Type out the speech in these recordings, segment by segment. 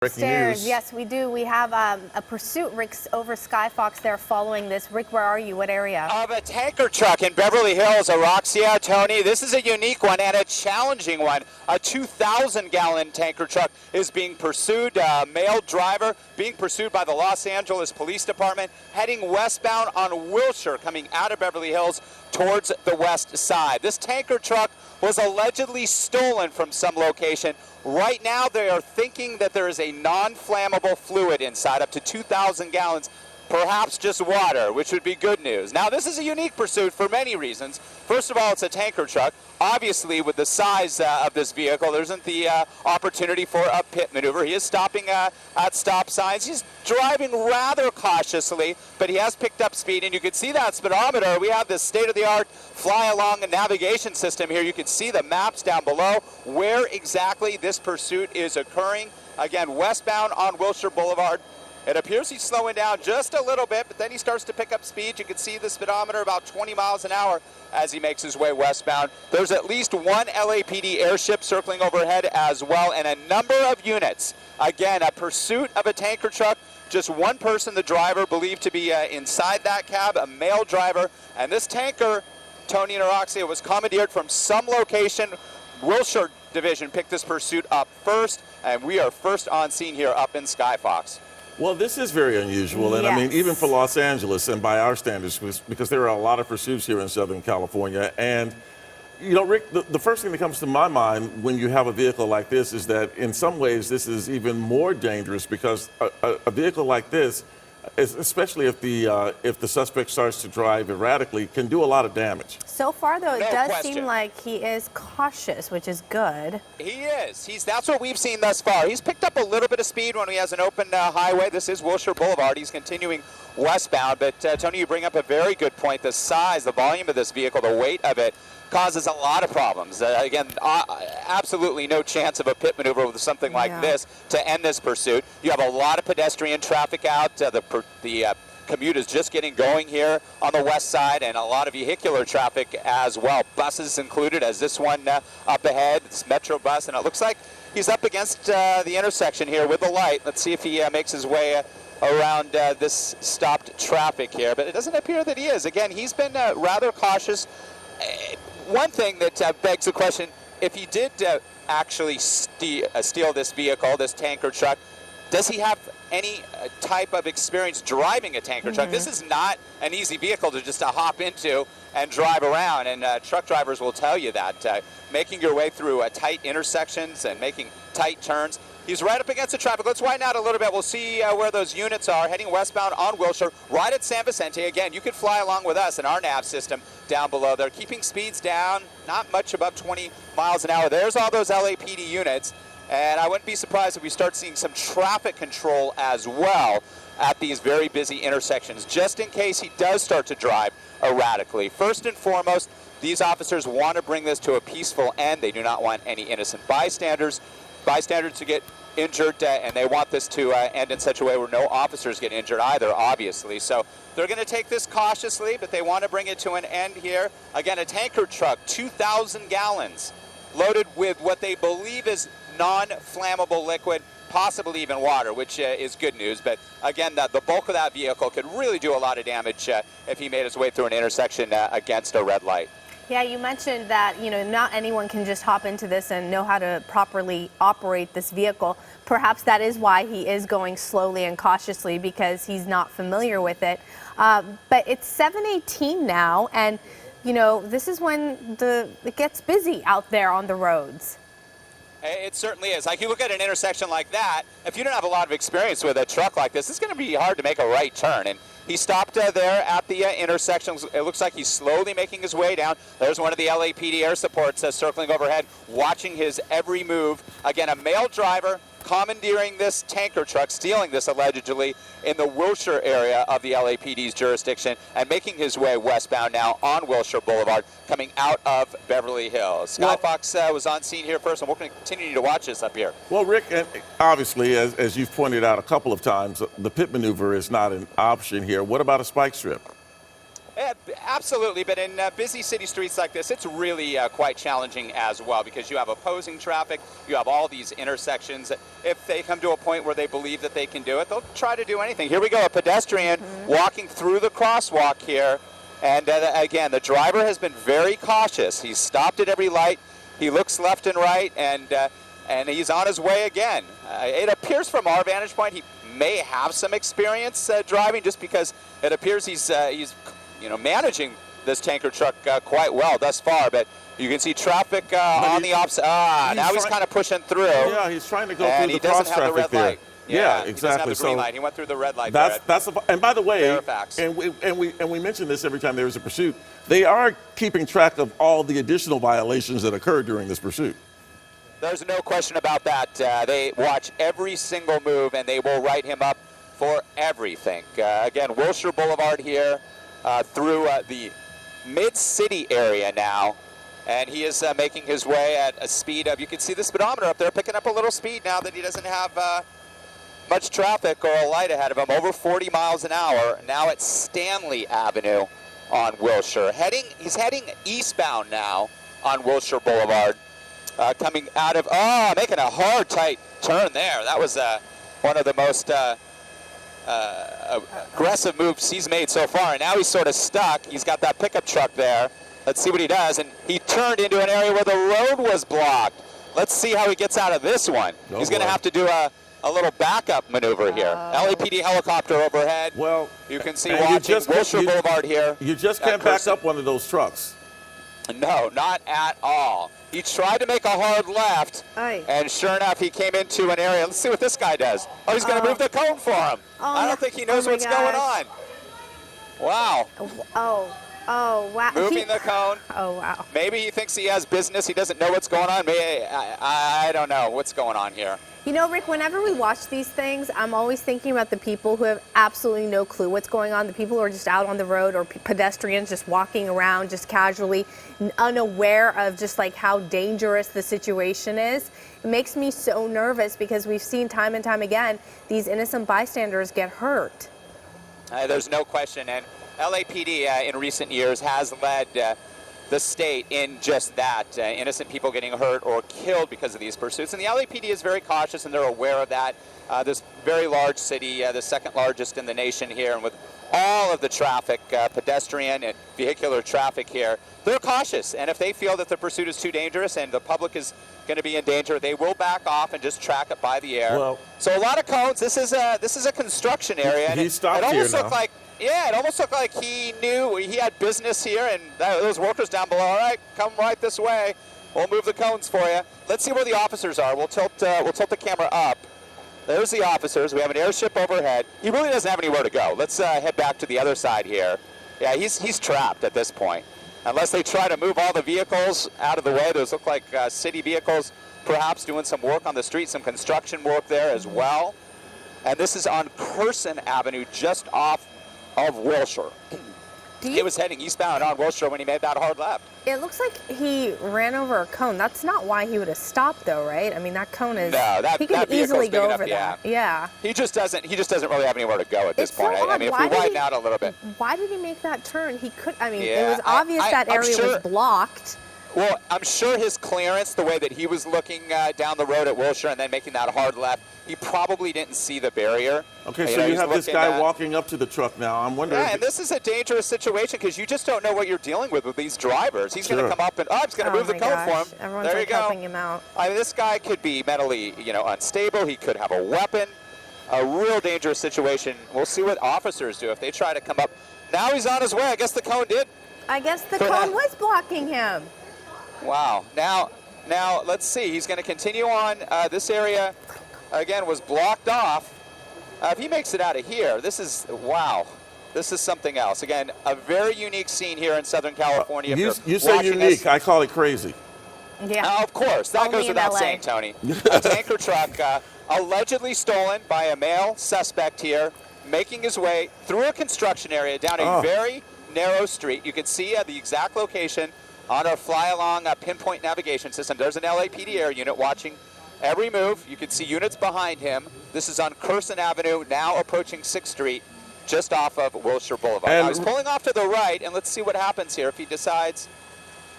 Breaking Stairs, news. yes, we do. We have a pursuit, Rick, over Sky Fox there following this. Rick, where are you? What area? Of a tanker truck in Beverly Hills, Araxia, Tony. This is a unique one and a challenging one. A 2,000-gallon tanker truck is being pursued. A male driver being pursued by the Los Angeles Police Department, heading westbound on Wilshire, coming out of Beverly Hills towards the west side. This tanker truck was allegedly stolen from some location. Right now, they are thinking that there is a non-flammable fluid inside, up to 2,000 gallons, perhaps just water, which would be good news. Now, this is a unique pursuit for many reasons. First of all, it's a tanker truck. Obviously, with the size of this vehicle, there isn't the opportunity for a pit maneuver. He is stopping at stop signs. He's driving rather cautiously, but he has picked up speed, and you can see that speedometer. We have this state-of-the-art fly-along navigation system here. You can see the maps down below where exactly this pursuit is occurring. Again, westbound on Wilshire Boulevard. It appears he's slowing down just a little bit, but then he starts to pick up speed. You can see the speedometer about 20 miles an hour as he makes his way westbound. There's at least one LAPD airship circling overhead as well, and a number of units. Again, a pursuit of a tanker truck. Just one person, the driver, believed to be inside that cab, a male driver. And this tanker, Tony and Araxia, was commandeered from some location. Wilshire Division picked this pursuit up first, and we are first on scene here up in Sky Fox. Well, this is very unusual, and I mean, even for Los Angeles and by our standards, because there are a lot of pursuits here in Southern California. And, you know, Rick, the first thing that comes to my mind when you have a vehicle like this is that in some ways this is even more dangerous because a vehicle like this, especially if the suspect starts to drive erratically, can do a lot of damage. So far, though, it does question. seem like he is cautious, which is good. He is. That's what we've seen thus far. He's picked up a little bit of speed when he has an open highway. This is Wilshire Boulevard. He's continuing westbound. But, Tony, you bring up a very good point. The size, the volume of this vehicle, the weight of it causes a lot of problems. Again, absolutely no chance of a pit maneuver with something like this to end this pursuit. You have a lot of pedestrian traffic out. The commute is just getting going here on the west side, and a lot of vehicular traffic as well. Buses included, as this one up ahead, this Metro bus, and it looks like he's up against the intersection here with the light. Let's see if he makes his way around this stopped traffic here, but it doesn't appear that he is. Again, he's been rather cautious. One thing that begs the question, if he did actually steal this vehicle, this tanker truck, does he have any type of experience driving a tanker truck? This is not an easy vehicle to just hop into and drive around, and truck drivers will tell you that. Making your way through tight intersections and making tight turns. He's right up against the traffic. Let's widen out a little bit. We'll see where those units are, heading westbound on Wilshire, right at San Vicente. Again, you can fly along with us in our nav system down below. They're keeping speeds down, not much above 20 miles an hour. There's all those LAPD units. And I wouldn't be surprised if we start seeing some traffic control as well at these very busy intersections, just in case he does start to drive erratically. First and foremost, these officers want to bring this to a peaceful end. They do not want any innocent bystanders to get injured, and they want this to end in such a way where no officers get injured either, obviously. So they're going to take this cautiously, but they want to bring it to an end here. Again, a tanker truck, 2,000 gallons, loaded with what they believe is non-flammable liquid, possibly even water, which is good news. But again, the bulk of that vehicle could really do a lot of damage if he made his way through an intersection against a red light. Yeah, you mentioned that, you know, not anyone can just hop into this and know how to properly operate this vehicle. Perhaps that is why he is going slowly and cautiously, because he's not familiar with it. But it's 7:18 now, and, you know, this is when it gets busy out there on the roads. It certainly is. Like, you look at an intersection like that, if you don't have a lot of experience with a truck like this, it's going to be hard to make a right turn. And he stopped there at the intersection. It looks like he's slowly making his way down. There's one of the LAPD air supports circling overhead, watching his every move. Again, a male driver commandeering this tanker truck, stealing this allegedly in the Wilshire area of the LAPD's jurisdiction, and making his way westbound now on Wilshire Boulevard, coming out of Beverly Hills. Sky Fox was on scene here first, and we're going to continue to watch this up here. Well, Rick, and obviously, as you've pointed out a couple of times, the pit maneuver is not an option here. What about a spike strip? Absolutely, but in busy city streets like this, it's really quite challenging as well because you have opposing traffic, you have all these intersections. If they come to a point where they believe that they can do it, they'll try to do anything. Here we go, a pedestrian walking through the crosswalk here. And again, the driver has been very cautious. He's stopped at every light. He looks left and right, and he's on his way again. It appears from our vantage point he may have some experience driving just because it appears he's managing this tanker truck quite well thus far, but you can see traffic on the opposite. Now he's kind of pushing through. Yeah, he's trying to go through the cross traffic there. Light. Yeah, He exactly. doesn't have the green light. He went through the red light. And by the way, Fairfax. and we mention this every time there is a pursuit. They are keeping track of all the additional violations that occurred during this pursuit. There's no question about that. They watch every single move, and they will write him up for everything. Again, Wilshire Boulevard here through the mid-city area now, and he is making his way at a speed of, you can see the speedometer up there, picking up a little speed now that he doesn't have much traffic or a light ahead of him, over 40 miles an hour, now at Stanley Avenue on Wilshire. He's heading eastbound now on Wilshire Boulevard. Coming out of, making a hard, tight turn there. That was one of the most aggressive moves he's made so far. And now he's sort of stuck. He's got that pickup truck there. Let's see what he does. And he turned into an area where the road was blocked. Let's see how he gets out of this one. He's going to have to do a little backup maneuver here. LAPD helicopter overhead. Well, you can see watching Wilshire Boulevard here. You just can't back up one of those trucks. No, not at all. He tried to make a hard left, and sure enough, he came into an area. Let's see what this guy does. Oh, he's going to move the cone for him. I don't think he knows what's going on. Wow. Oh, wow. Moving the cone. Oh, wow. Maybe he thinks he has business. He doesn't know what's going on. Maybe, I don't know what's going on here. You know, Rick, whenever we watch these things, I'm always thinking about the people who have absolutely no clue what's going on, the people who are just out on the road, or pedestrians just walking around just casually, unaware of just like how dangerous the situation is. It makes me so nervous because we've seen time and time again these innocent bystanders get hurt. There's no question, and LAPD in recent years has led the state in just that, innocent people getting hurt or killed because of these pursuits. And the LAPD is very cautious, and they're aware of that. This very large city, the second largest in the nation here, and with all of the traffic, pedestrian and vehicular traffic here, they're cautious. And if they feel that the pursuit is too dangerous and the public is going to be in danger, they will back off and just track it by the air. Well, so a lot of cones. This is a construction area. He stopped here now. Yeah, it almost looked like he knew he had business here, and those workers down below, all right, come right this way. We'll move the cones for you. Let's see where the officers are. We'll tilt the camera up. There's the officers. We have an airship overhead. He really doesn't have anywhere to go. Let's head back to the other side here. Yeah, he's trapped at this point. Unless they try to move all the vehicles out of the way. Those look like city vehicles, perhaps doing some work on the street, some construction work there as well. And this is on Curson Avenue, just off of Wilshire. He was heading eastbound on Wilshire when he made that hard left. It looks like he ran over a cone. That's not why he would have stopped, though, right? I mean, that cone is. No, he could easily go over that. Yeah. He just doesn't really have anywhere to go at this point. So I mean, if we widen out a little bit. Why did he make that turn? He could. I mean, it was obvious that area was blocked. Well, I'm sure his clearance, the way that he was looking down the road at Wilshire and then making that hard left, he probably didn't see the barrier. Okay, so you have this guy walking up to the truck now. I'm wondering. Yeah, and this is a dangerous situation because you just don't know what you're dealing with these drivers. He's going to come up and, he's going to move the cone for him. Everyone's there you go. helping him out. I mean, this guy could be mentally, unstable. He could have a weapon. A real dangerous situation. We'll see what officers do if they try to come up. Now he's on his way. I guess the cone did. I guess the cone was blocking him. Wow. Now let's see. He's going to continue on. This area, again, was blocked off. If he makes it out of here, this is something else. Again, a very unique scene here in Southern California. You say unique. I call it crazy. Yeah. Of course. That goes without saying, Tony. A tanker truck allegedly stolen by a male suspect here, making his way through a construction area down a very narrow street. You can see the exact location on our fly-along pinpoint navigation system. There's an LAPD air unit watching every move. You can see units behind him. This is on Curson Avenue, now approaching 6th Street. just off of Wilshire Boulevard. And now he's pulling off to the right, and let's see what happens here if he decides.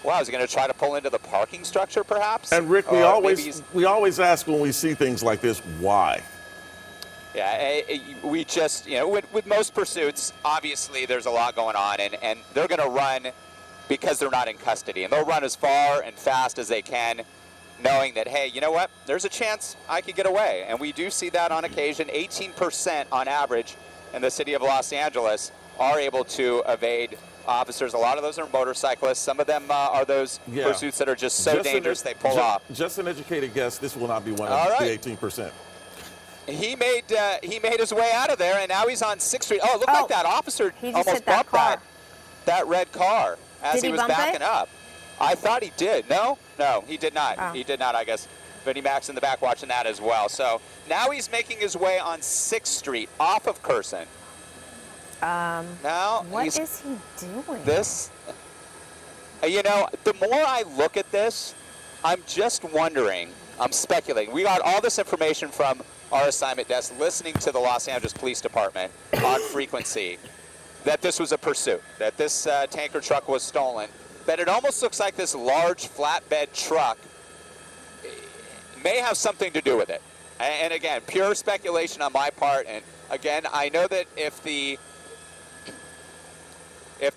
Wow, is he going to try to pull into the parking structure, perhaps? And Rick, we Or always ask when we see things like this, why? Yeah, we just, with most pursuits, obviously there's a lot going on, and they're going to run because they're not in custody. And they'll run as far and fast as they can, knowing that, hey, you know what, there's a chance I could get away. And we do see that on occasion. 18% on average in the city of Los Angeles are able to evade officers. A lot of those are motorcyclists. Some of them are those pursuits that are just so dangerous they pull off. Just an educated guess, this will not be one All of right. the 18%. He made his way out of there, and now he's on 6th Street. Oh, it looked like that officer he just almost hit that bumped car. that red car as Did he he was bump backing it? up. I thought he did. No, he did not. Oh. He did not, I guess. Vinnie Mac's in the back watching that as well. So now he's making his way on 6th Street off of Curson. Now What he's is he doing? this. The more I look at this, I'm just wondering, I'm speculating. We got all this information from our assignment desk, listening to the Los Angeles Police Department on frequency, that this was a pursuit, that this tanker truck was stolen, that it almost looks like this large flatbed truck may have something to do with it. And again, pure speculation on my part. And again, I know that if the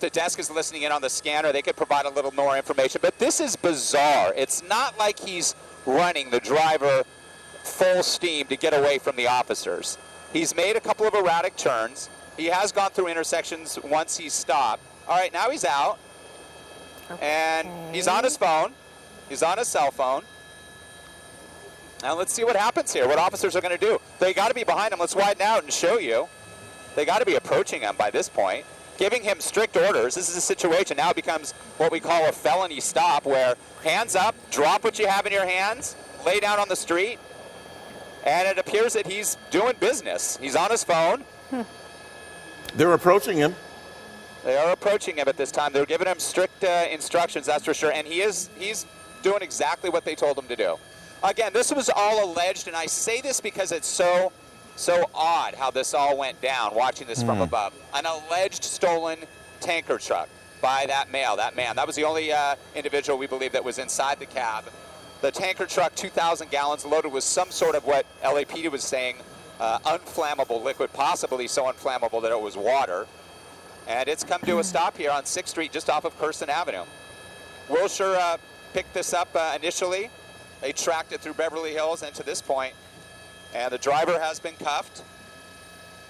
desk is listening in on the scanner, they could provide a little more information. But this is bizarre. It's not like he's running the driver full steam to get away from the officers. He's made a couple of erratic turns. He has gone through intersections once he's stopped. All right, now he's out. And he's on his phone. He's on his cell phone. Now let's see what happens here, what officers are going to do. They got to be behind him. Let's widen out and show you. They got to be approaching him by this point, giving him strict orders. This is a situation. Now it becomes what we call a felony stop, where hands up, drop what you have in your hands, lay down on the street, and it appears that he's doing business. He's on his phone. They're approaching him. They are approaching him at this time. They're giving him strict instructions, that's for sure, and he's doing exactly what they told him to do. Again, this was all alleged, and I say this because it's so odd how this all went down, watching this from above. An alleged stolen tanker truck by that male, that man. That was the only individual we believe that was inside the cab. The tanker truck, 2,000 gallons, loaded with some sort of what LAPD was saying, unflammable liquid, possibly so unflammable that it was water. And it's come to a stop here on 6th Street, just off of Curson Avenue. Wilshire picked this up initially. They tracked it through Beverly Hills and to this point. And the driver has been cuffed.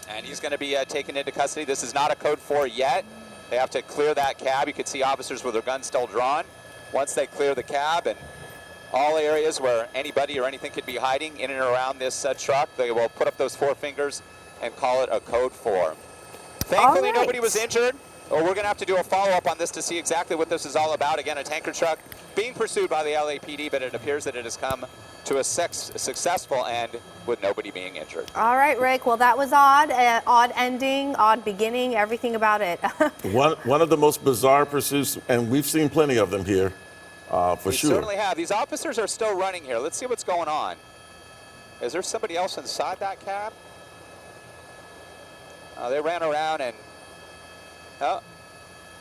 And he's going to be taken into custody. This is not a code 4 yet. They have to clear that cab. You can see officers with their guns still drawn. Once they clear the cab and all areas where anybody or anything could be hiding in and around this truck, they will put up those 4 fingers and call it a code 4. Thankfully, nobody was injured. We're going to have to do a follow-up on this to see exactly what this is all about. Again, a tanker truck being pursued by the LAPD, but it appears that it has come to a successful end with nobody being injured. All right, Rick. Well, that was odd. Odd ending, odd beginning, everything about it. One of the most bizarre pursuits, and we've seen plenty of them here, for We sure. certainly have. These officers are still running here. Let's see what's going on. Is there somebody else inside that cab? They ran around and,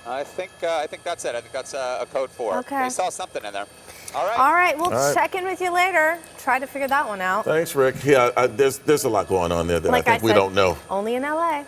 I think that's it. I think that's a code 4. Okay. They saw something in there. All right. All right, we'll All right. check in with you later. Try to figure that one out. Thanks, Rick. Yeah, there's a lot going on there that Like I think we said, don't know. Only in LA. All